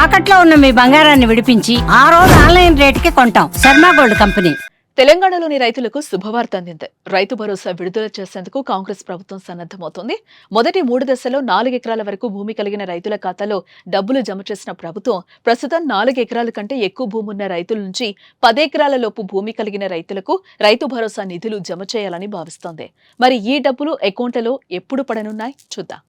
తాకట్లో ఉన్న మీ బంగారాన్ని విడిపించి ఆ రోజు ఆన్లైన్ రేటుకి కొంటాం. Sharma gold company. తెలంగాణలోని రైతులకు శుభవార్త అందింది. రైతు భరోసా విడుదల చేసేందుకు కాంగ్రెస్ ప్రభుత్వం సన్నద్దమవుతోంది. మొదటి 3 దశల్లో 4 ఎకరాల వరకు భూమి కలిగిన రైతుల ఖాతాలో డబ్బులు జమ చేసిన ప్రభుత్వం ప్రస్తుతం 4 ఎకరాల కంటే ఎక్కువ భూమి ఉన్న రైతుల నుంచి 10 ఎకరాల లోపు భూమి కలిగిన రైతులకు రైతు భరోసా నిధులు జమ చేయాలని భావిస్తోంది. మరి ఈ డబ్బులు అకౌంట్లలో ఎప్పుడు పడనున్నాయి చూద్దాం.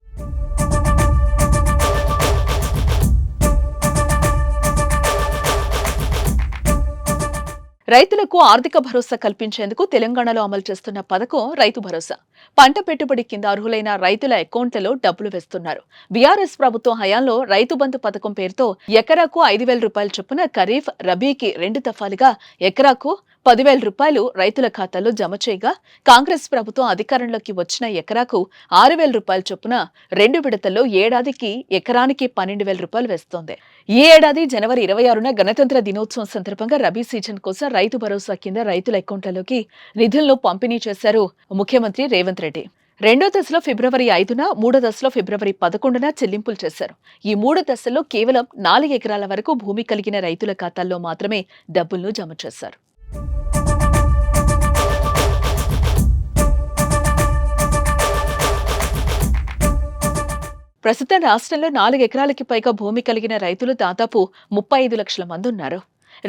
రైతులకు ఆర్థిక భరోసా కల్పించేందుకు తెలంగాణలో అమలు చేస్తున్న పథకం రైతు భరోసా. పంట పెట్టుబడి కింద అర్హులైన రైతుల అకౌంట్లలో డబ్బులు వేస్తున్నారు. బీఆర్ఎస్ ప్రభుత్వం హయాంలో రైతు బంధు పథకం పేరుతో ఎకరాకు 5,000 రూపాయల చొప్పున ఖరీఫ్, రబీకి 2 దఫాలుగా ఎకరాకు 10,000 రూపాయలు రైతుల ఖాతాల్లో జమ చేయగా, కాంగ్రెస్ ప్రభుత్వం అధికారంలోకి వచ్చిన ఎకరాకు 6,000 రూపాయల చొప్పున 2 విడతల్లో ఏడాదికి ఎకరానికి 12,000 రూపాయలు వేస్తోంది. ఈ ఏడాది జనవరి 26న గణతంత్ర దినోత్సవం సందర్భంగా రబీ సీజన్ కోసం రైతు భరోసా కింద రైతుల అకౌంట్లలోకి నిధులను పంపిణీ చేశారు ముఖ్యమంత్రి రేవంత్ రెడ్డి. 2వ దశలో ఫిబ్రవరి 5న, 3వ దశలో ఫిబ్రవరి 11న చెల్లింపులు చేశారు. ఈ 3 దశల్లో కేవలం 4 ఎకరాల వరకు భూమి కలిగిన రైతుల ఖాతాల్లో మాత్రమే డబ్బులను జమ చేశారు. ప్రస్తుతం రాష్ట్రంలో 4 ఎకరాలకి పైగా భూమి కలిగిన రైతులు దాదాపు 35 లక్షల మంది ఉన్నారు.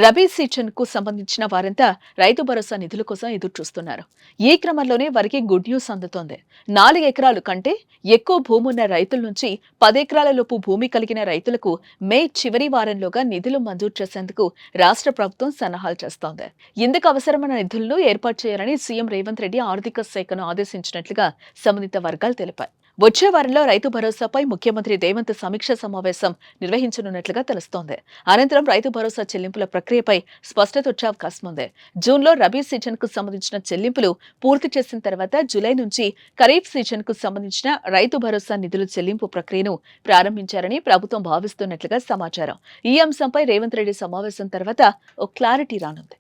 రబీ సీజన్ కు సంబంధించిన వారంతా రైతు భరోసా నిధుల కోసం ఎదురు చూస్తున్నారు. ఈ క్రమంలోనే వారికి గుడ్ న్యూస్ అందుతోంది. 4 ఎకరాలు కంటే ఎక్కువ భూమి ఉన్న రైతుల నుంచి 10 ఎకరాల లోపు భూమి కలిగిన రైతులకు మే చివరి వారంలోగా నిధులు మంజూరు చేసేందుకు రాష్ట్ర ప్రభుత్వం సన్నాహాలు చేస్తోంది. ఇందుకు అవసరమైన నిధులను ఏర్పాటు చేయాలని సీఎం రేవంత్ రెడ్డి ఆర్థిక శాఖను ఆదేశించినట్లుగా సంబంధిత వర్గాలు తెలిపాయి. వచ్చే వారంలో రైతు భరోసాపై ముఖ్యమంత్రి రేవంత్ సమీక్ష సమావేశం నిర్వహించనున్నట్లుగా తెలుస్తోంది. అనంతరం రైతు భరోసా చెల్లింపుల ప్రక్రియపై స్పష్టత వచ్చే అవకాశం ఉంది. జూన్లో రబీ సీజన్ కు సంబంధించిన చెల్లింపులు పూర్తి చేసిన తర్వాత జూలై నుంచి ఖరీఫ్ సీజన్ కు సంబంధించిన రైతు భరోసా నిధుల చెల్లింపు ప్రక్రియను ప్రారంభించారని ప్రభుత్వం భావిస్తున్నట్లుగా సమాచారం. ఈ అంశంపై రేవంత్ రెడ్డి సమావేశం తర్వాత ఓ క్లారిటీ రానుంది.